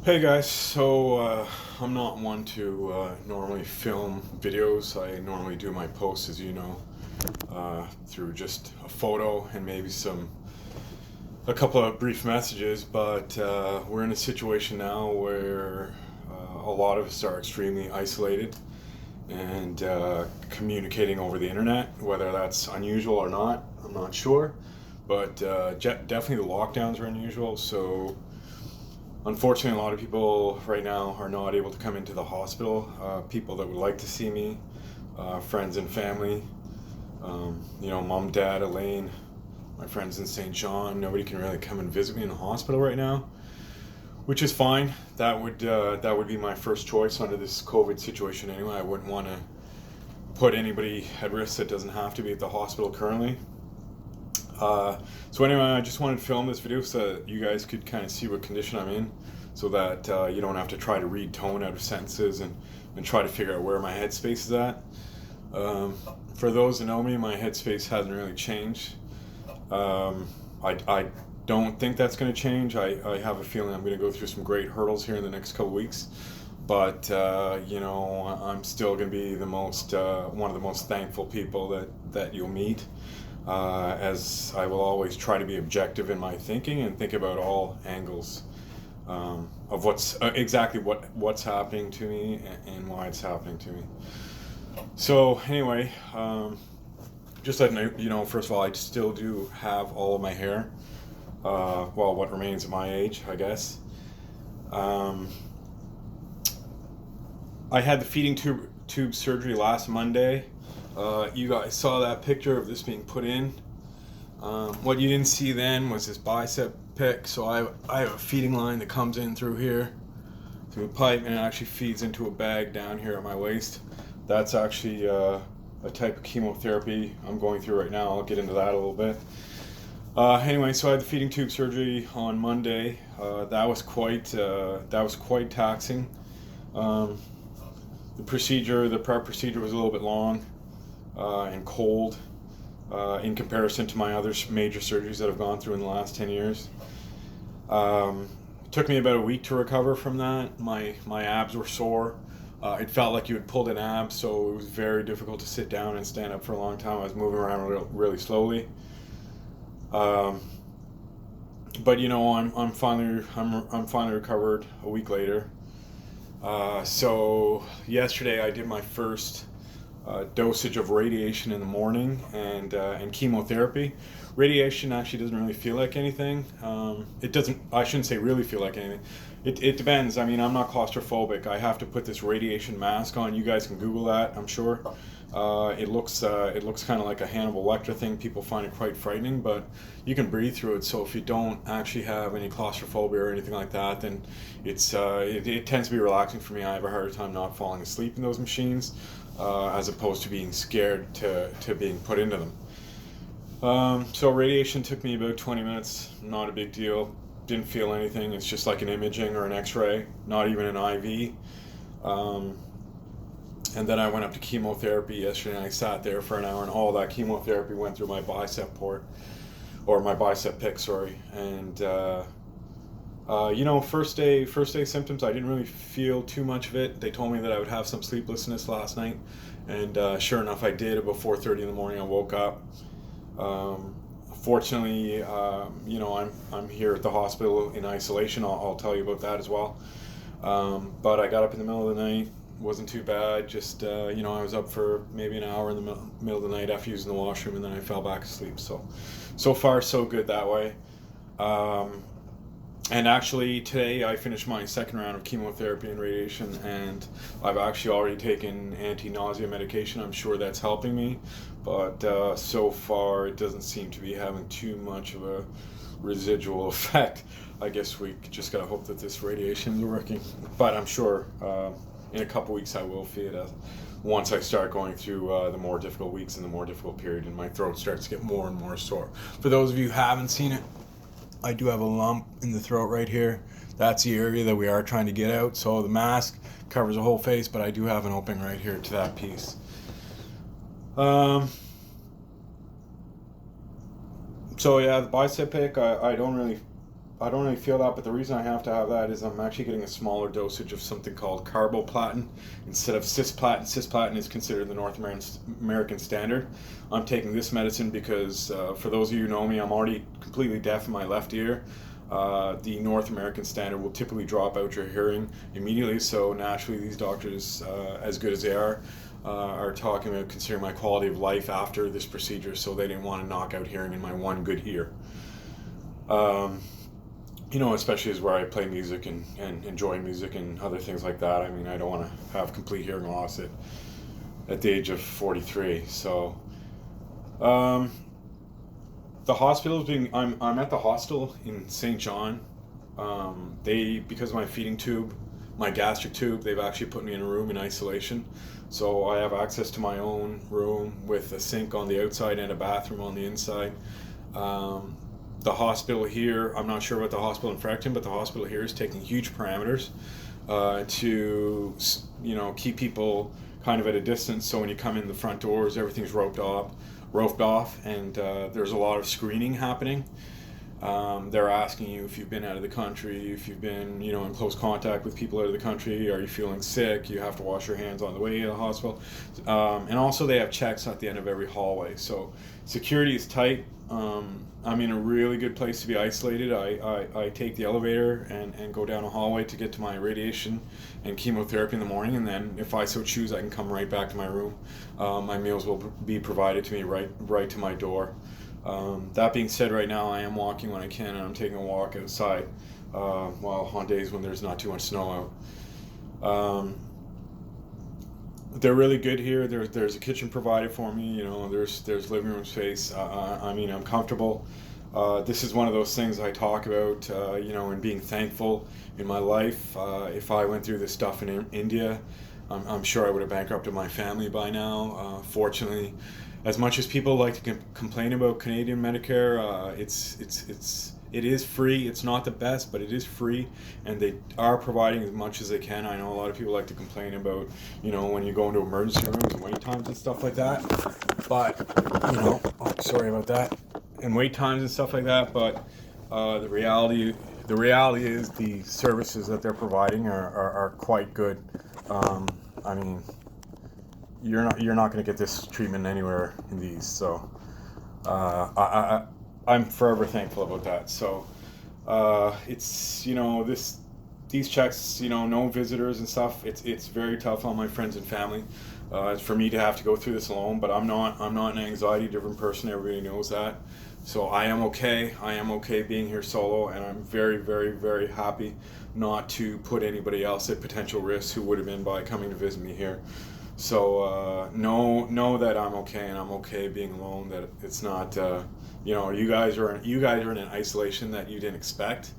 Hey guys, I'm not one to normally film videos. I normally do my posts, as you know, through just a photo and maybe a couple of brief messages. But we're in a situation now where a lot of us are extremely isolated and communicating over the internet. Whether that's unusual or not, I'm not sure. But definitely the lockdowns are unusual. So unfortunately, a lot of people right now are not able to come into the hospital. People that would like to see me, friends and family, mom, dad, Elaine, my friends in St. John. Nobody can really come and visit me in the hospital right now, which is fine. That would be my first choice under this COVID situation anyway. I wouldn't want to put anybody at risk that doesn't have to be at the hospital currently. So anyway, I just wanted to film this video so that you guys could kind of see what condition I'm in, so that you don't have to try to read tone out of sentences and try to figure out where my headspace is at. For those that know me, my headspace hasn't really changed. I don't think that's going to change. I have a feeling I'm going to go through some great hurdles here in the next couple weeks. But I'm still going to be one of the most thankful people that you'll meet, as I will always try to be objective in my thinking and think about all angles of what's happening to me and why it's happening to me. So anyway, just letting you know, first of all, I still do have all of my hair. Well, what remains of my age, I guess. Um, I had the feeding tube surgery last Monday. You guys saw that picture of this being put in. What you didn't see then was this bicep pic. So I have a feeding line that comes in through here, through a pipe, and it actually feeds into a bag down here at my waist. That's actually a type of chemotherapy I'm going through right now. I'll get into that a little bit. Anyway, so I had the feeding tube surgery on Monday. That was quite taxing. Um, the prep procedure was a little bit long and cold in comparison to my other major surgeries that I've gone through in the last 10 years. It took me about a week to recover from that. My abs were sore. It felt like you had pulled an ab, so it was very difficult to sit down and stand up for a long time. I was moving around really slowly. Um, but I'm finally recovered a week later. So yesterday I did my first dosage of radiation in the morning and chemotherapy. Radiation actually doesn't really feel like anything. It doesn't. I shouldn't say really feel like anything. It depends. I mean, I'm not claustrophobic. I have to put this radiation mask on. You guys can Google that, I'm sure. It looks kind of like a Hannibal Lecter thing. People find it quite frightening, but you can breathe through it. So if you don't actually have any claustrophobia or anything like that, then it tends to be relaxing for me. I have a harder time not falling asleep in those machines, as opposed to being scared to being put into them. So radiation took me about 20 minutes. Not a big deal. Didn't feel anything. It's just like an imaging or an X-ray, not even an IV. Um, and then I went up to chemotherapy yesterday, and I sat there for an hour, and all that chemotherapy went through my bicep port, or my bicep pic, sorry. And first day symptoms, I didn't really feel too much of it. They told me that I would have some sleeplessness last night, and sure enough, I did. About 4:30 in the morning, I woke up. Um, Fortunately, I'm here at the hospital in isolation. I'll tell you about that as well. But I got up in the middle of the night. Wasn't too bad. Just I was up for maybe an hour in the middle of the night after using the washroom, and then I fell back asleep. So far so good that way. Um, and actually, today I finished my second round of chemotherapy and radiation, and I've actually already taken anti-nausea medication. I'm sure that's helping me, but so far it doesn't seem to be having too much of a residual effect. I guess we just gotta hope that this radiation is working. But I'm sure in a couple weeks I will feel it once I start going through the more difficult weeks and the more difficult period, and my throat starts to get more and more sore. For those of you who haven't seen it, I do have a lump in the throat right here. That's the area that we are trying to get out. So the mask covers the whole face, but I do have an opening right here to that piece. Um, so yeah, the bicep pic, I don't really really feel that, but the reason I have to have that is I'm actually getting a smaller dosage of something called carboplatin instead of cisplatin. Cisplatin is considered the North American standard. I'm taking this medicine because, for those of you who know me, I'm already completely deaf in my left ear. The North American standard will typically drop out your hearing immediately, so naturally these doctors, as good as they are talking about considering my quality of life after this procedure, so they didn't want to knock out hearing in my one good ear. Especially as where I play music and enjoy music and other things like that. I mean, I don't want to have complete hearing loss at the age of 43. So, the hospital is I'm at the hostel in St. John. Because of my feeding tube, my gastric tube, they've actually put me in a room in isolation. So I have access to my own room with a sink on the outside and a bathroom on the inside. The hospital here, I'm not sure about the hospital in Fredericton, but the hospital here is taking huge parameters to keep people kind of at a distance. So when you come in the front doors, everything's roped off, and there's a lot of screening happening. They're asking you if you've been out of the country, if you've been, in close contact with people out of the country, are you feeling sick? You have to wash your hands on the way to the hospital. And also they have checks at the end of every hallway. So security is tight. I'm in a really good place to be isolated. I take the elevator and go down a hallway to get to my radiation and chemotherapy in the morning, and then if I so choose, I can come right back to my room. My meals will be provided to me right to my door. That being said, right now I am walking when I can, and I'm taking a walk outside on days when there's not too much snow out. They're really good here. There's a kitchen provided for me. There's living room space. I'm comfortable. This is one of those things I talk about, and being thankful in my life. If I went through this stuff in India, I'm sure I would have bankrupted my family by now. Fortunately, as much as people like to complain about Canadian Medicare, it is free. It's not the best, but it is free, and they are providing as much as they can. I know a lot of people like to complain about, when you go into emergency rooms and wait times and stuff like that. But, sorry about that, and wait times and stuff like that. But the reality is the services that they're providing are quite good. You're not going to get this treatment anywhere in these. So I'm forever thankful about that. So it's these checks, no visitors and stuff. It's very tough on my friends and family. For me to have to go through this alone, but I'm not an anxiety-driven person. Everybody knows that. So I am okay. I am okay being here solo, and I'm very, very, very happy not to put anybody else at potential risk who would have been by coming to visit me here. So know that I'm okay, and I'm okay being alone. That it's not, you guys are in an isolation that you didn't expect.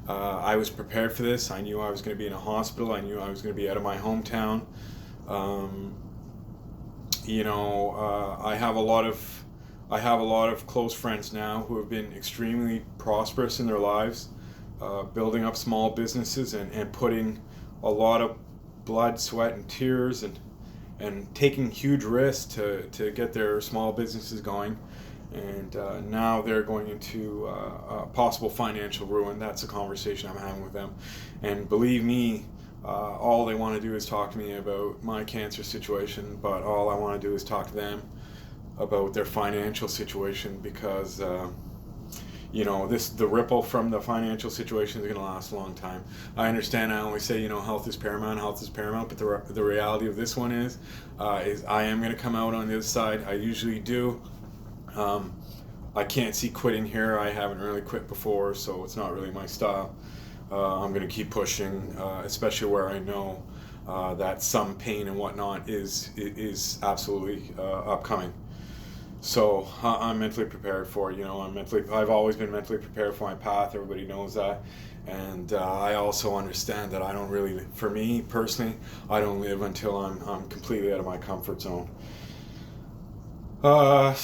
I was prepared for this. I knew I was going to be in a hospital. I knew I was going to be out of my hometown. I have a lot of close friends now who have been extremely prosperous in their lives, building up small businesses and putting a lot of blood, sweat, and tears and taking huge risks to get their small businesses going. And now they're going into possible financial ruin. That's a conversation I'm having with them. And believe me, all they want to do is talk to me about my cancer situation, but all I want to do is talk to them about their financial situation, because the ripple from the financial situation is going to last a long time. I understand I always say, health is paramount, but the reality of this one is I am going to come out on the other side. I usually do. I can't see quitting here. I haven't really quit before, so it's not really my style. I'm going to keep pushing, especially where I know that some pain and whatnot is absolutely upcoming. So I'm mentally prepared for it. I've always been mentally prepared for my path. Everybody knows that. And I also understand that for me personally, I don't live until I'm completely out of my comfort zone. I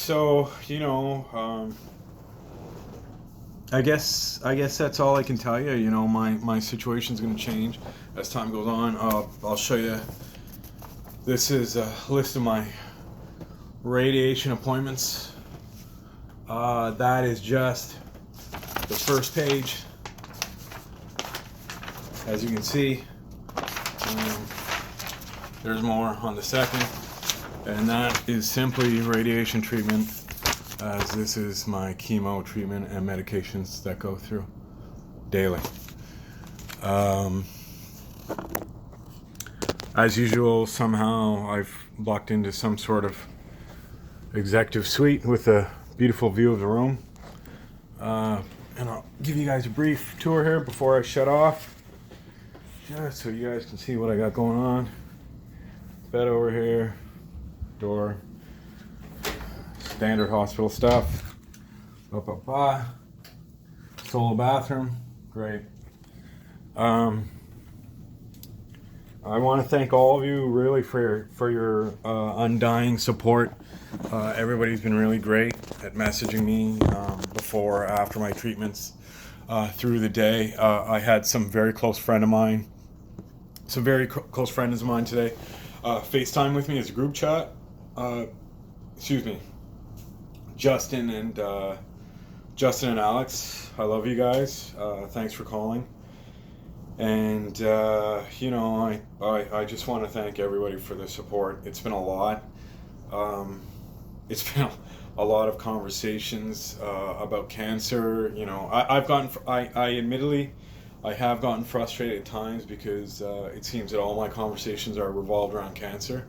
guess that's all I can tell you. My situation's going to change as time goes on. I'll show you. This is a list of my radiation appointments. That is just the first page. As you can see, there's more on the second, and that is simply radiation treatment, as this is my chemo treatment and medications that go through daily. As usual, somehow I've lucked into some sort of executive suite with a beautiful view of the room. And I'll give you guys a brief tour here before I shut off, just so you guys can see what I got going on. Bed over here, door, standard hospital stuff. Solo bathroom, great. I want to thank all of you really for your undying support. Everybody's been really great at messaging me before, after my treatments, through the day. I had some very close friends of mine today FaceTime with me as a group chat. Justin and Alex, I love you guys. Thanks for calling. And I just want to thank everybody for the support. It's been a lot. It's been a lot of conversations about cancer. I admittedly have gotten frustrated at times because it seems that all my conversations are revolved around cancer.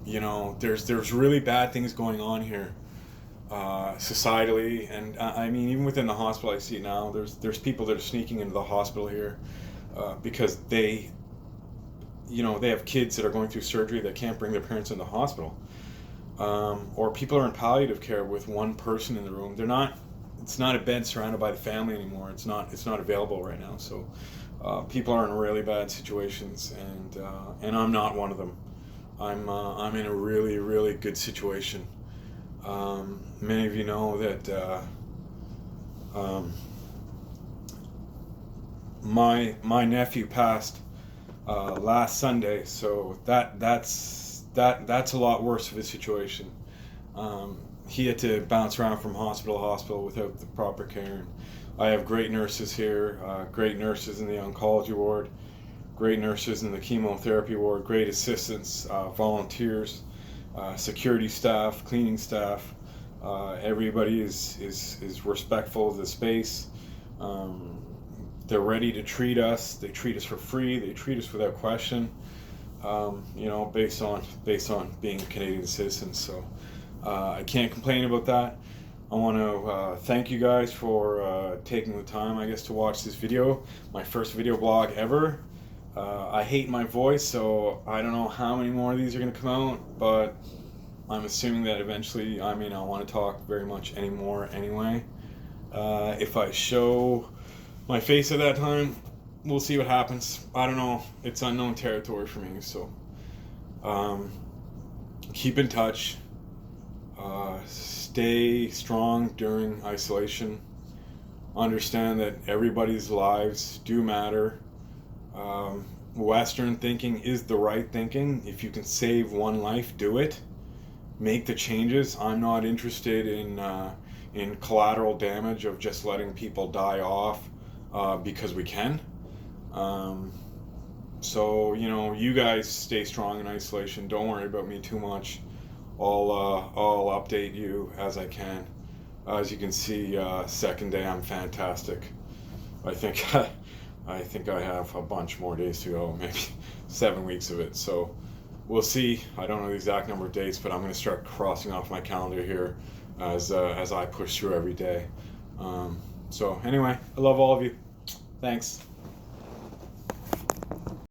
There's really bad things going on here, societally, and I mean, even within the hospital, I see it now. There's people that are sneaking into the hospital here because they have kids that are going through surgery that can't bring their parents in the hospital, or people are in palliative care with one person in the room. It's not a bed surrounded by the family anymore. It's not available right now. So people are in really bad situations, and I'm not one of them. I'm in a really, really good situation. Many of you know that my nephew passed last Sunday, so that's a lot worse of a situation. He had to bounce around from hospital to hospital without the proper care. I have great nurses here, great nurses in the oncology ward, great nurses in the chemotherapy ward, great assistants, volunteers, security staff, cleaning staff. Everybody is respectful of the space. They're ready to treat us. They treat us for free. They treat us without question. Based on being Canadian citizens. So I can't complain about that. I want to thank you guys for taking the time, I guess, to watch this video. My first video blog ever. I hate my voice, so I don't know how many more of these are going to come out, but I'm assuming that eventually I may not want to talk very much anymore anyway. If I show my face at that time, we'll see what happens. I don't know. It's unknown territory for me, so keep in touch. Stay strong during isolation. Understand that everybody's lives do matter. Western thinking is the right thinking. If you can save one life, do it. Make the changes. I'm not interested in collateral damage of just letting people die off because we can. So you guys stay strong in isolation. Don't worry about me too much. I'll update you as I can. As you can see, second day I'm fantastic. I think I have a bunch more days to go, maybe 7 weeks of it. So we'll see. I don't know the exact number of dates, but I'm going to start crossing off my calendar here as I push through every day. So anyway, I love all of you. Thanks.